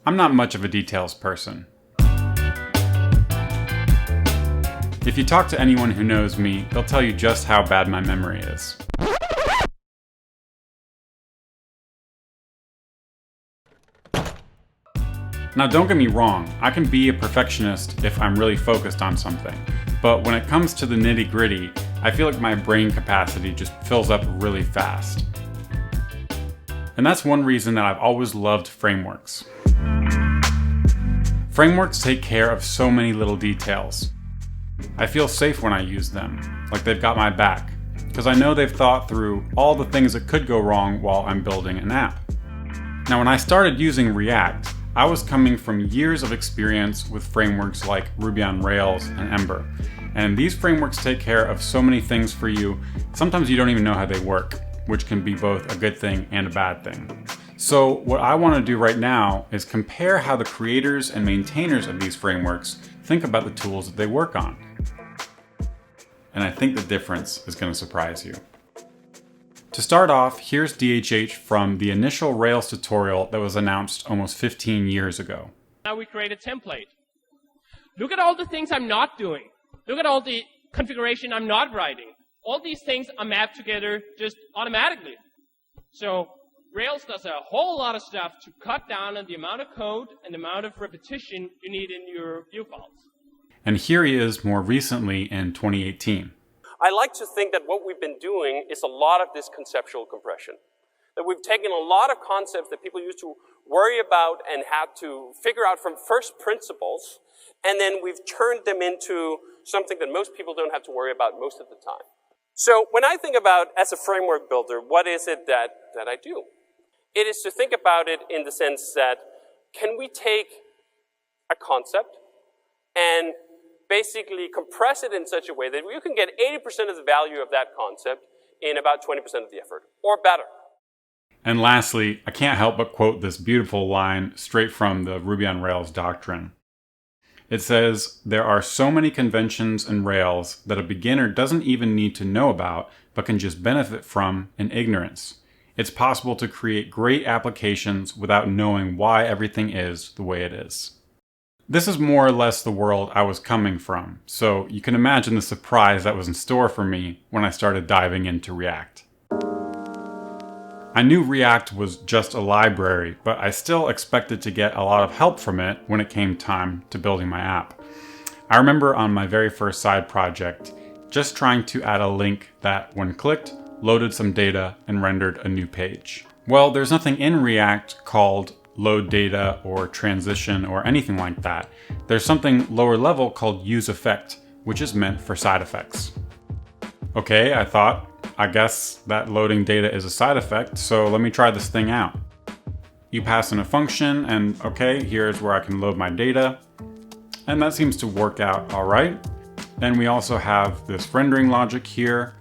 I'm not much of a details person. If you talk to anyone who knows me, they'll tell you just how bad my memory is. Now don't get me wrong, I can be a perfectionist if I'm really focused on something, but when it comes to the nitty-gritty, I feel like my brain capacity just fills up really fast. And that's one reason that I've always loved frameworks. Frameworks take care of so many little details. I feel safe when I use them, like they've got my back, because I know they've thought through all the things that could go wrong while I'm building an app. Now when I started using React, I was coming from years of experience with frameworks like Ruby on Rails and Ember. And these frameworks take care of so many things for you, sometimes you don't even know how they work, which can be both a good thing and a bad thing. So what I want to do right now is compare how the creators and maintainers of these frameworks think about the tools that they work on. And I think the difference is going to surprise you. To start off, here's DHH from the initial Rails tutorial that was announced almost 15 years ago. Now we create a template. Look at all the things I'm not doing. Look at all the configuration I'm not writing. All these things are mapped together just automatically. So Rails does a whole lot of stuff to cut down on the amount of code and the amount of repetition you need in your view files. And here he is more recently in 2018. I like to think that what we've been doing is a lot of this conceptual compression. That we've taken a lot of concepts that people used to worry about and had to figure out from first principles, and then we've turned them into something that most people don't have to worry about most of the time. So when I think about, as a framework builder, what is it that I do? It is to think about it in the sense that, can we take a concept and basically compress it in such a way that you can get 80% of the value of that concept in about 20% of the effort, or better. And lastly, I can't help but quote this beautiful line straight from the Ruby on Rails doctrine. It says, "There are so many conventions in Rails that a beginner doesn't even need to know about, but can just benefit from in ignorance. It's possible to create great applications without knowing why everything is the way it is." This is more or less the world I was coming from, so you can imagine the surprise that was in store for me when I started diving into React. I knew React was just a library, but I still expected to get a lot of help from it when it came time to building my app. I remember on my very first side project, just trying to add a link that, when clicked, loaded some data and rendered a new page. Well, there's nothing in React called load data or transition or anything like that. There's something lower level called use effect, which is meant for side effects. Okay, I thought, I guess that loading data is a side effect, so let me try this thing out. You pass in a function and okay, here's where I can load my data. And that seems to work out all right. Then we also have this rendering logic here,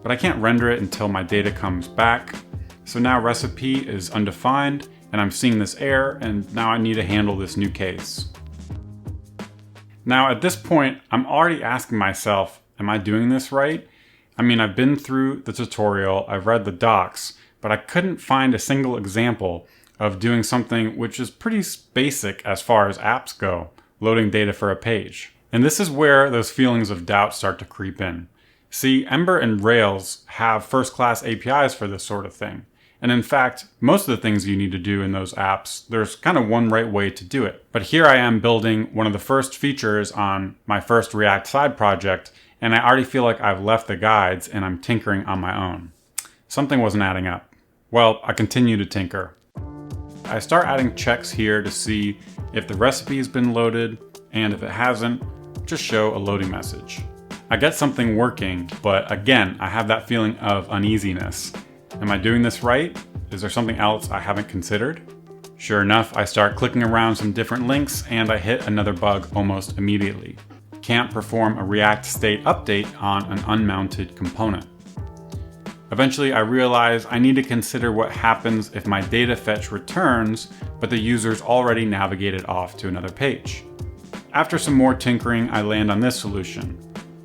but I can't render it until my data comes back. So now recipe is undefined, and I'm seeing this error, and now I need to handle this new case. Now at this point, I'm already asking myself, am I doing this right? I mean, I've been through the tutorial, I've read the docs, but I couldn't find a single example of doing something which is pretty basic as far as apps go, loading data for a page. And this is where those feelings of doubt start to creep in. See, Ember and Rails have first-class APIs for this sort of thing. And in fact, most of the things you need to do in those apps, there's kind of one right way to do it. But here I am building one of the first features on my first React side project, and I already feel like I've left the guides and I'm tinkering on my own. Something wasn't adding up. Well, I continue to tinker. I start adding checks here to see if the recipe has been loaded, and if it hasn't, just show a loading message. I get something working, but again, I have that feeling of uneasiness. Am I doing this right? Is there something else I haven't considered? Sure enough, I start clicking around some different links and I hit another bug almost immediately. Can't perform a React state update on an unmounted component. Eventually I realize I need to consider what happens if my data fetch returns, but the user's already navigated off to another page. After some more tinkering, I land on this solution.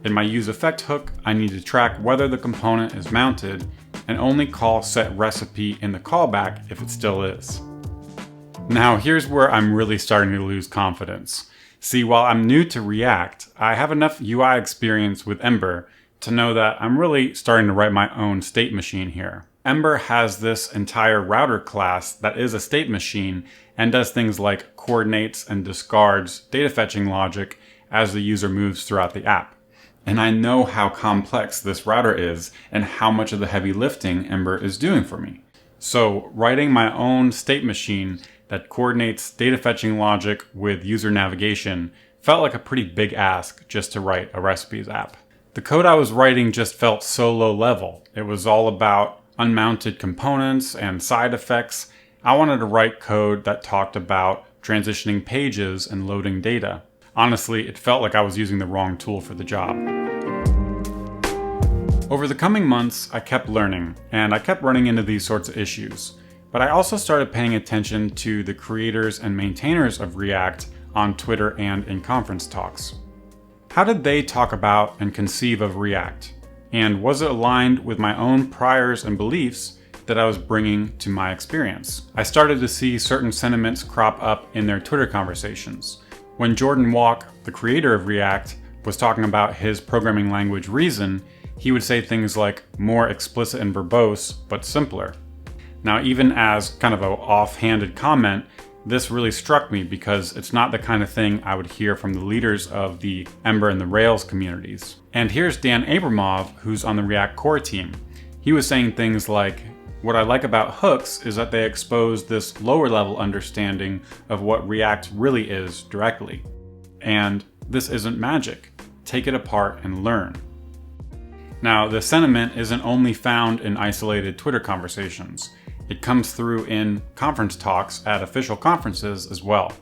In my use effect hook, I need to track whether the component is mounted and only call set recipe in the callback if it still is. Now here's where I'm really starting to lose confidence. See, while I'm new to React, I have enough UI experience with Ember to know that I'm really starting to write my own state machine here. Ember has this entire router class that is a state machine and does things like coordinates and discards data fetching logic as the user moves throughout the app. And I know how complex this router is and how much of the heavy lifting Ember is doing for me. So writing my own state machine that coordinates data fetching logic with user navigation felt like a pretty big ask just to write a recipes app. The code I was writing just felt so low level. It was all about unmounted components and side effects. I wanted to write code that talked about transitioning pages and loading data. Honestly, it felt like I was using the wrong tool for the job. Over the coming months, I kept learning, and I kept running into these sorts of issues. But I also started paying attention to the creators and maintainers of React on Twitter and in conference talks. How did they talk about and conceive of React? And was it aligned with my own priors and beliefs that I was bringing to my experience? I started to see certain sentiments crop up in their Twitter conversations. When Jordan Walk, the creator of React, was talking about his programming language Reason, he would say things like more explicit and verbose, but simpler. Now, even as kind of an offhanded comment, this really struck me because it's not the kind of thing I would hear from the leaders of the Ember and the Rails communities. And here's Dan Abramov, who's on the React core team. He was saying things like, what I like about hooks is that they expose this lower level understanding of what React really is directly. And this isn't magic. Take it apart and learn. Now, the sentiment isn't only found in isolated Twitter conversations. It comes through in conference talks at official conferences as well.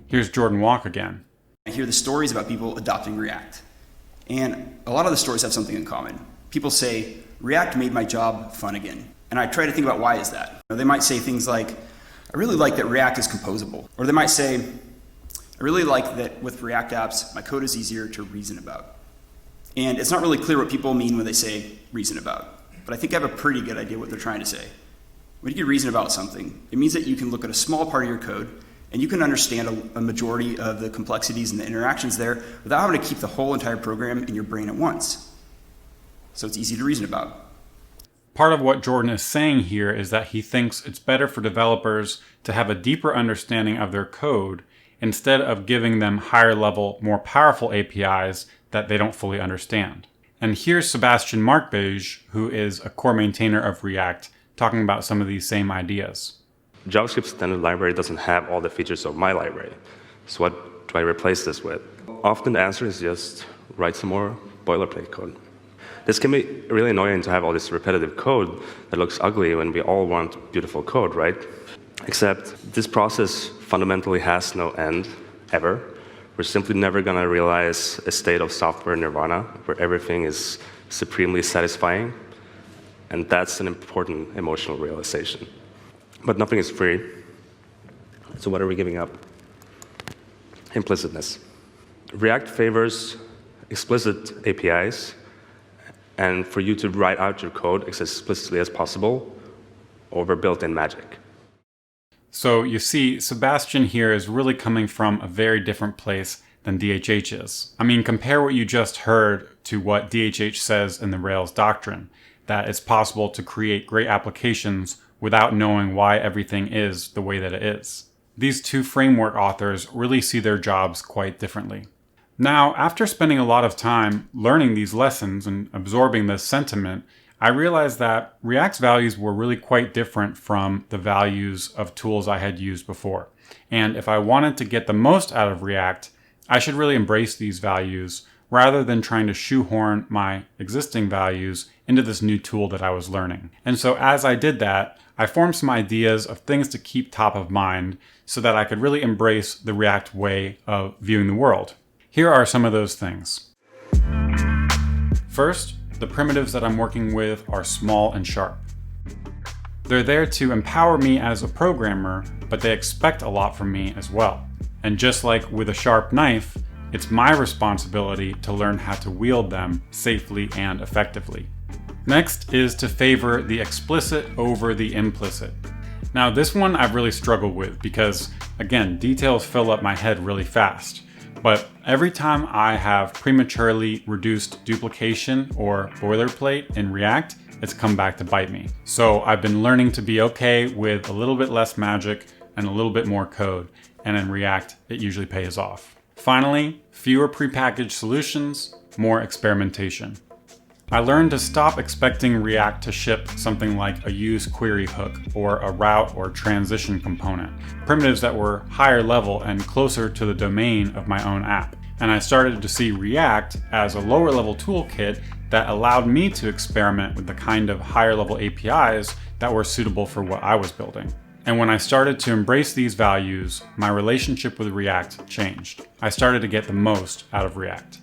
Here's Jordan Walk again. I hear the stories about people adopting React. And a lot of the stories have something in common. People say, React made my job fun again. And I try to think about why is that. They might say things like, I really like that React is composable. Or they might say, I really like that with React apps, my code is easier to reason about. And it's not really clear what people mean when they say reason about. But I think I have a pretty good idea what they're trying to say. When you can reason about something, it means that you can look at a small part of your code and you can understand a majority of the complexities and the interactions there without having to keep the whole entire program in your brain at once. So it's easy to reason about. Part of what Jordan is saying here is that he thinks it's better for developers to have a deeper understanding of their code instead of giving them higher level, more powerful APIs that they don't fully understand. And here's Sebastian Markbeige, who is a core maintainer of React, talking about some of these same ideas. JavaScript standard library doesn't have all the features of my library. So what do I replace this with? Often the answer is just write some more boilerplate code. This can be really annoying to have all this repetitive code that looks ugly when we all want beautiful code, right? Except this process fundamentally has no end, ever. We're simply never going to realize a state of software nirvana where everything is supremely satisfying. And that's an important emotional realization. But nothing is free. So what are we giving up? Implicitness. React favors explicit APIs, and for you to write out your code as explicitly as possible over built-in magic. So you see, Sebastian here is really coming from a very different place than DHH is. I mean, compare what you just heard to what DHH says in the Rails doctrine, that it's possible to create great applications without knowing why everything is the way that it is. These two framework authors really see their jobs quite differently. Now, after spending a lot of time learning these lessons and absorbing this sentiment, I realized that React's values were really quite different from the values of tools I had used before. And if I wanted to get the most out of React, I should really embrace these values rather than trying to shoehorn my existing values into this new tool that I was learning. And so as I did that, I formed some ideas of things to keep top of mind so that I could really embrace the React way of viewing the world. Here are some of those things. First, the primitives that I'm working with are small and sharp. They're there to empower me as a programmer, but they expect a lot from me as well. And just like with a sharp knife, it's my responsibility to learn how to wield them safely and effectively. Next is to favor the explicit over the implicit. Now this one I've really struggled with because, again, details fill up my head really fast. But every time I have prematurely reduced duplication or boilerplate in React, it's come back to bite me. So I've been learning to be okay with a little bit less magic and a little bit more code, and in React, it usually pays off. Finally, fewer prepackaged solutions, more experimentation. I learned to stop expecting React to ship something like a use query hook or a route or transition component, primitives that were higher level and closer to the domain of my own app. And I started to see React as a lower level toolkit that allowed me to experiment with the kind of higher level APIs that were suitable for what I was building. And when I started to embrace these values, my relationship with React changed. I started to get the most out of React.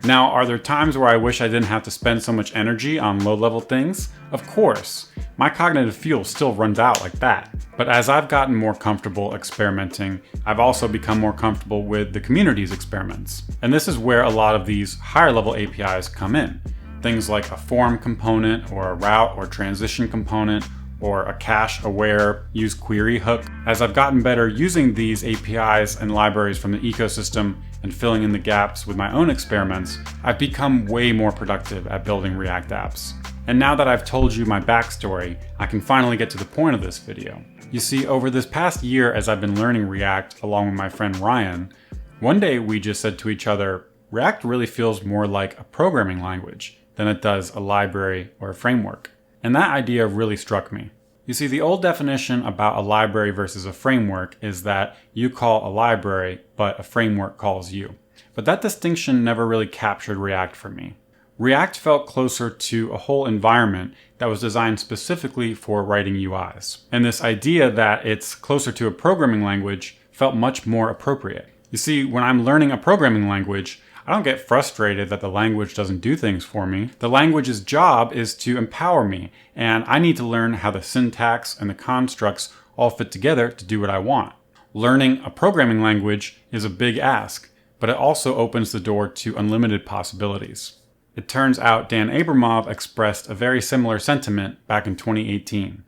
Now, are there times where I wish I didn't have to spend so much energy on low-level things? Of course. My cognitive fuel still runs out like that. But as I've gotten more comfortable experimenting, I've also become more comfortable with the community's experiments. And this is where a lot of these higher-level APIs come in. Things like a form component or a route or transition component or a cache-aware use query hook. As I've gotten better using these APIs and libraries from the ecosystem and filling in the gaps with my own experiments, I've become way more productive at building React apps. And now that I've told you my backstory, I can finally get to the point of this video. You see, over this past year as I've been learning React along with my friend Ryan, one day we just said to each other, React really feels more like a programming language than it does a library or a framework. And that idea really struck me. You see, the old definition about a library versus a framework is that you call a library, but a framework calls you. But that distinction never really captured React for me. React felt closer to a whole environment that was designed specifically for writing UIs. And this idea that it's closer to a programming language felt much more appropriate. You see, when I'm learning a programming language, I don't get frustrated that the language doesn't do things for me. The language's job is to empower me, and I need to learn how the syntax and the constructs all fit together to do what I want. Learning a programming language is a big ask, but it also opens the door to unlimited possibilities. It turns out Dan Abramov expressed a very similar sentiment back in 2018.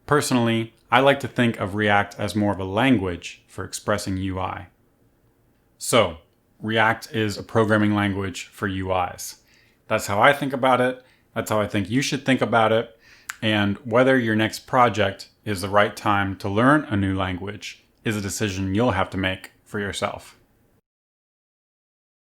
Personally, I like to think of React as more of a language for expressing UI. So, React is a programming language for UIs. That's how I think about it. That's how I think you should think about it. And whether your next project is the right time to learn a new language is a decision you'll have to make for yourself.